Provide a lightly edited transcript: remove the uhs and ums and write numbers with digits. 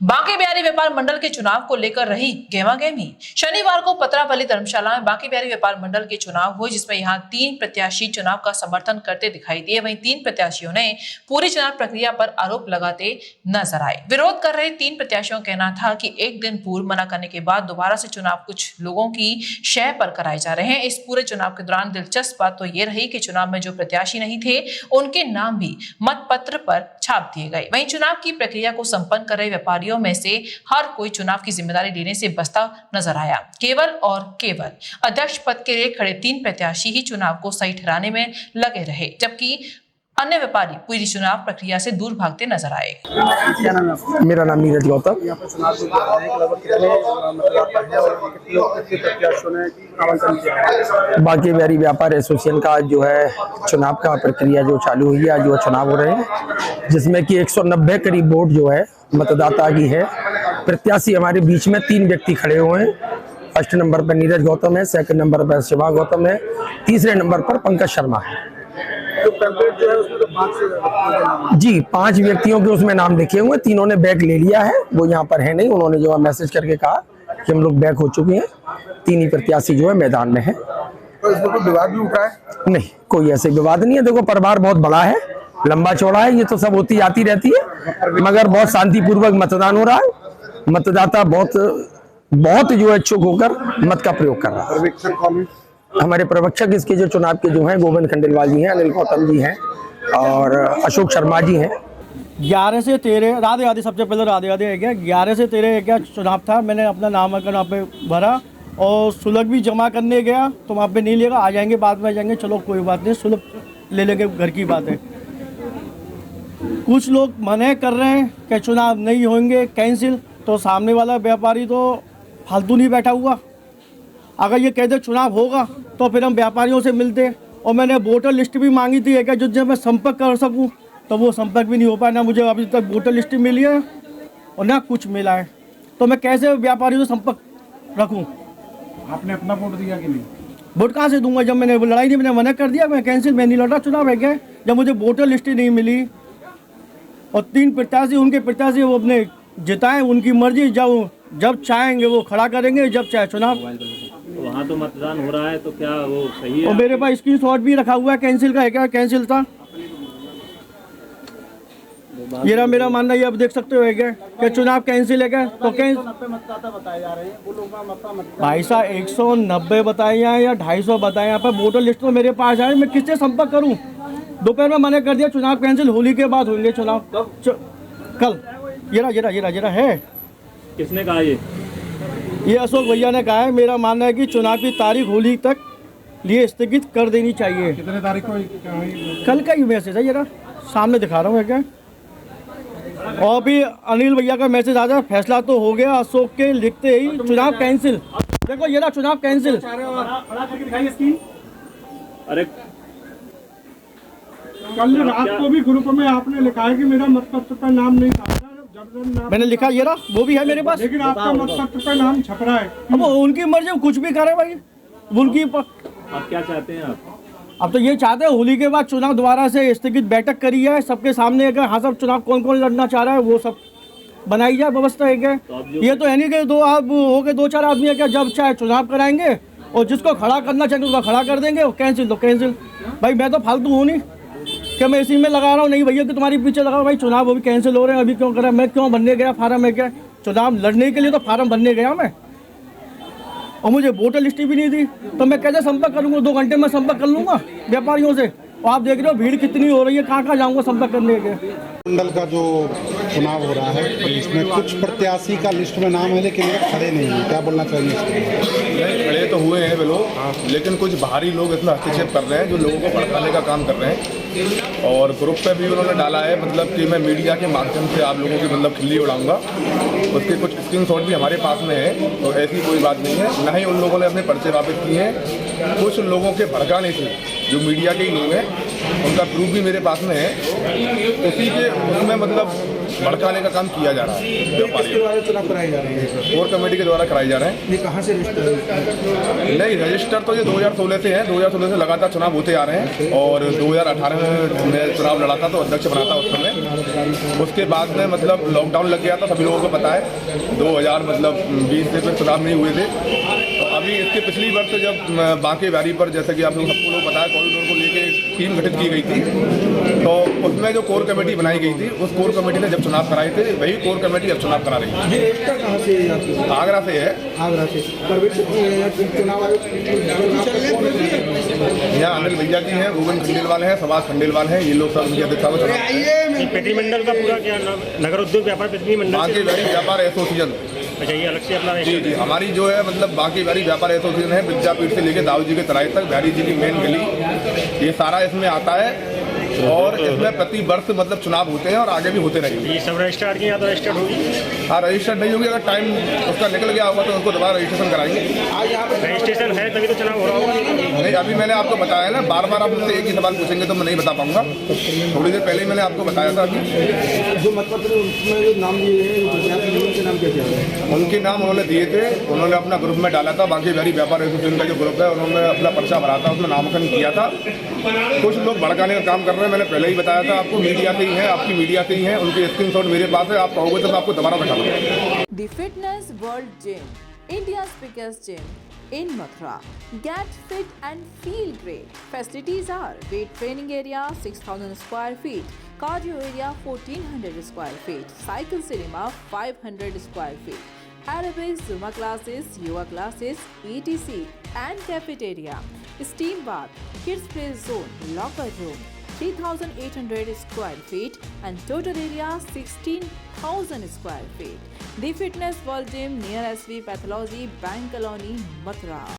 बांके बिहारी व्यापार मंडल के चुनाव को लेकर रही गहमागहमी। शनिवार को पतरावली धर्मशाला में बांके बिहारी व्यापार मंडल के चुनाव हुए, जिसमें यहां 3 प्रत्याशी चुनाव का समर्थन करते दिखाई दिए। वहीं 3 प्रत्याशियों ने पूरी चुनाव प्रक्रिया पर आरोप लगाते नजर आए। विरोध कर रहे 3 प्रत्याशियों का कहना था कि एक दिन पूर्व मना करने के बाद दोबारा से चुनाव कुछ लोगों की शय पर कराए जा रहे हैं। इस पूरे चुनाव के दौरान दिलचस्प बात तो ये रही कि चुनाव में जो प्रत्याशी नहीं थे उनके नाम भी मतपत्र पर छाप दिए गए। वहीं चुनाव की प्रक्रिया को संपन्न कर रहे व्यापारियों में से हर कोई चुनाव की जिम्मेदारी लेने से बचता नजर आया। केवल और केवल अध्यक्ष पद के लिए खड़े 3 प्रत्याशी ही चुनाव को सही ठहराने में लगे रहे, जबकि अन्य व्यापारी पूरी चुनाव प्रक्रिया से दूर भागते नजर आए। मेरा नाम नीरज गौतम। बांके बिहारी व्यापार एसोसिएशन का जो है चुनाव का प्रक्रिया जो चालू हुई है, जो चुनाव हो रहे हैं, जिसमें कि 190 करीब वोट जो है मतदाता की है। प्रत्याशी हमारे बीच में 3 व्यक्ति खड़े हुए हैं। फर्स्ट नंबर पर नीरज गौतम है, सेकंड नंबर पर शिवा गौतम है, तीसरे नंबर पर पंकज शर्मा है। तो पैम्पलेट जो है उसमें तो 5 जी 5 व्यक्तियों के उसमें नाम लिखे हुए। तीनों ने बैग ले लिया है, वो यहाँ पर है नहीं। उन्होंने जो है मैसेज करके कहा कि हम लोग बैग हो चुके हैं। 3 ही प्रत्याशी जो है मैदान में है। तो इसमें कोई विवाद भी उठा है? नहीं, कोई ऐसे विवाद नहीं है। देखो, परिवार बहुत बड़ा है, लंबा चौड़ा है, ये तो सब होती आती रहती है, मगर बहुत शांतिपूर्वक मतदान हो रहा है। मतदाता बहुत जो है इच्छुक होकर मत का प्रयोग कर रहा है। हमारे प्रवक्षक इसके जो चुनाव के जो हैं गोविंद खंडेलवाल जी हैं, अनिल गौतम जी हैं और अशोक शर्मा जी हैं। 11 से 13 राधे राधे, सबसे पहले राधे राधे है क्या। 11 से 13 क्या चुनाव था। मैंने अपना नामांकन वहाँ पे भरा और सुलग भी जमा करने गया तो वहाँ पे नहीं लेगा, आ जाएंगे बाद में, आ जाएंगे। चलो कोई बात नहीं, सुलग ले लेंगे, घर की बात है। कुछ लोग मना कर रहे हैं कि चुनाव नहीं होंगे, कैंसिल। तो सामने वाला व्यापारी तो फालतू नहीं बैठा हुआ। अगर ये कहते चुनाव होगा तो फिर हम व्यापारियों से मिलते। और मैंने वोटर लिस्ट भी मांगी थी क्या, जिससे मैं संपर्क कर सकूं, तो वो संपर्क भी नहीं हो पाया। ना मुझे अभी तक वोटर लिस्ट मिली है और ना कुछ मिला है। तो मैं कैसे व्यापारियों से संपर्क रखूं? आपने अपना वोट दिया कि नहीं? वोट कहाँ से दूंगा जब मैंने लड़ाई नहीं, मैंने मना कर दिया, मैं कैंसिल, मैं नहीं लड़ रहा चुनाव है क्या। जब मुझे वोटर लिस्ट ही नहीं मिली और 3 प्रत्याशी, उनके प्रत्याशी वो अपने जिताएं, उनकी मर्जी, जब चाहेंगे वो खड़ा करेंगे, जब चाहे चुनाव। वहाँ तो मतदान हो रहा है, तो क्या वो सही है? और मेरे पास स्क्रीनशॉट भी रखा हुआ है कैंसिल का। है क्या कैंसिल था? ये रहा मेरा मानना। ये अब देख सकते हो क्या चुनाव कैंसिल है क्या। तो मतदाता बताए जा रहे हैं, वो लोग भाई साहब 190 बताए हैं या 250 बताए। यहाँ पर वोटर लिस्ट तो मेरे पास है, मैं किससे संपर्क करूँ? दोपहर में मना कर दिया चुनाव कैंसिल, होली के बाद होंगे चुनाव। कल ये रहा है। किसने कहा ये अशोक भैया ने कहा है। मेरा मानना है कि चुनाव की तारीख होली तक लिए स्थगित कर देनी चाहिए। कितने तारीख को? कल का ही मैसेज है, ये रहा सामने दिखा रहा हूँ क्या। और भी अनिल भैया का मैसेज आ जाए, फैसला तो हो गया अशोक के लिखते ही चुनाव कैंसिल। देखो ये रहा चुनाव कैंसिल। अरे कल रात को भी ग्रुप में आपने लिखा है कि मेरा मतपत्र पर नाम नहीं था। मैंने लिखा, ये रहा, वो भी है मेरे पास, लेकिन आपका मतपत्र पर नाम छप रहा है। अब उनकी मर्जी, कुछ भी करे भाई, उनकी। आप क्या चाहते हैं? अब तो ये चाहते हैं होली के बाद चुनाव दोबारा से स्थगित बैठक करी है सबके सामने। अगर हाँ सब चुनाव कौन कौन लड़ना चाह रहा है वो सब बनाई जाए, व्यवस्था है क्या। ये तो है नहीं कि 2-4 आदमी है क्या, जब चाहे चुनाव कराएंगे और जिसको खड़ा करना चाहिए उसको खड़ा कर देंगे और कैंसिल तो कैंसिल। भाई मैं तो फालतू हूँ नहीं कि मैं इसी में लगा रहा हूँ। नहीं भैया कि तुम्हारी पीछे लगा, भाई चुनाव अभी कैंसिल हो रहे हैं, अभी क्यों करा। मैं क्यों बनने गया फार्म है क्या, चुनाव लड़ने के लिए तो फार्म भरने गया मैं, और मुझे वोटर लिस्ट भी नहीं दी। तो मैं कैसे संपर्क करूंगा? 2 घंटे में संपर्क कर लूंगा व्यापारियों से। और आप देख रहे हो भीड़ कितनी हो रही है, कहाँ जाऊंगा संपर्क करने के। मंडल का जो चुनाव हो रहा है इसमें कुछ प्रत्याशी का लिस्ट में नाम है लेकिन खड़े नहीं है, क्या बोलना चाहिए? नहीं, खड़े तो हुए हैं वे लोग, लेकिन कुछ बाहरी लोग इसमें हस्तक्षेप कर रहे हैं जो लोगों को भड़काने का काम कर रहे हैं। और ग्रुप पे भी उन्होंने डाला है, मतलब कि मैं मीडिया के माध्यम से आप लोगों की मतलब खिल्ली उड़ाऊंगा। उसके कुछ स्क्रीनशॉट भी हमारे पास में है, तो ऐसी कोई बात नहीं है। ना ही उन लोगों ने अपने पर्चे वापस किए हैं। कुछ लोगों के भड़काने से, जो मीडिया के ही लोग हैं, उनका प्रूफ भी मेरे पास में है। उसी के उसमें मतलब भड़काने का काम किया जा रहा है। व्यापारियों चुनाव कराए जा रहे हैं, कोर कमेटी के द्वारा कराए जा रहे हैं। ये कहाँ से रजिस्टर? नहीं, रजिस्टर तो ये 2016 से है। 2016 से लगातार चुनाव होते आ रहे हैं और 2018 में मैं चुनाव लड़ा था तो अध्यक्ष बना था उस समय। उसके बाद में मतलब लॉकडाउन लग गया था, सभी लोगों को पता है। 2020 से फिर चुनाव नहीं हुए थे। तो अभी इसके पिछली वर्ष जब बांके बिहारी पर, जैसा कि आप लोग सबको लोग पता है, कॉरिडोर को लेके टीम गठित की गई थी, तो उसमें जो कोर कमेटी बनाई गई थी, उस कोर कमेटी ने जब चुनाव कराए थे, वही कोर कमेटी अब चुनाव करा रही है। ये रजिस्टर कहाँ से है आपके? आगरा से है। आगरा से। चुनाव आयोग यहाँ अनिल भैया जी हैं, गोविंद खंडेलवाल हैं, सुभाष खंडेलवाल हैं, ये लोग सब उनके अध्यक्ष प्रतिनिधिमंडल का पूरा क्या नाम? नगर उद्योग व्यापार प्रतिनिधिमंडल बांके बिहारी व्यापार एसोसिएशन। अच्छा, ये अलग से अपना जी जी, हमारी जो है मतलब बांके बिहारी व्यापार एसोसिएशन है, विद्यापीठ से लेके दाऊ जी के तराई तक, बिहारी जी की मेन गली, ये सारा इसमें आता है। और इसमें प्रति वर्ष मतलब चुनाव होते हैं और आगे भी होते रहेंगे। ये सब रजिस्टर्ड की या तो रजिस्टर्ड होगी? हाँ, रजिस्टर्ड नहीं होगी। अगर टाइम उसका निकल गया होगा तो उसको दोबारा रजिस्ट्रेशन कराएंगे। रजिस्ट्रेशन है तभी तो चुनाव हो रहा होगा। नहीं, अभी मैंने आपको बताया ना, बार बार आप मुझसे एक ही सवाल पूछेंगे तो मैं नहीं बता पाऊंगा। थोड़ी देर पहले ही मैंने आपको बताया था कि जो मतपत्र उसमें जो नाम दिए हैं, उनके नाम क्या है? उनके नाम उन्होंने दिए थे, उन्होंने अपना ग्रुप में डाला था। बांके बिहारी व्यापार एसोसिएशन का जो ग्रुप है, उन्होंने अपना पर्चा भरा था, उसमें नामांकन किया था। कुछ लोग भड़काने का काम कर रहे हैं, मैंने पहले ही बताया था आपको। मीडिया से ही है, आपकी मीडिया से ही है, उनके स्क्रीनशॉट मेरे पास है। आप कहोगे तो मैं आपको दोबारा दिखा दूंगा। The Fitness World Gym, India's biggest gym in Mathura. Get fit and feel great. Facilities are weight training area 6,000 square feet, cardio area 1,400 square feet, cycle cinema 500 square feet, aerobics, Zumba classes, yoga classes, etc. and cafeteria, steam bath, kids play zone, locker room, 3,800 square feet and total area 16,000 square feet. The Fitness World Gym near SV Pathology, Bank Colony, Mathura.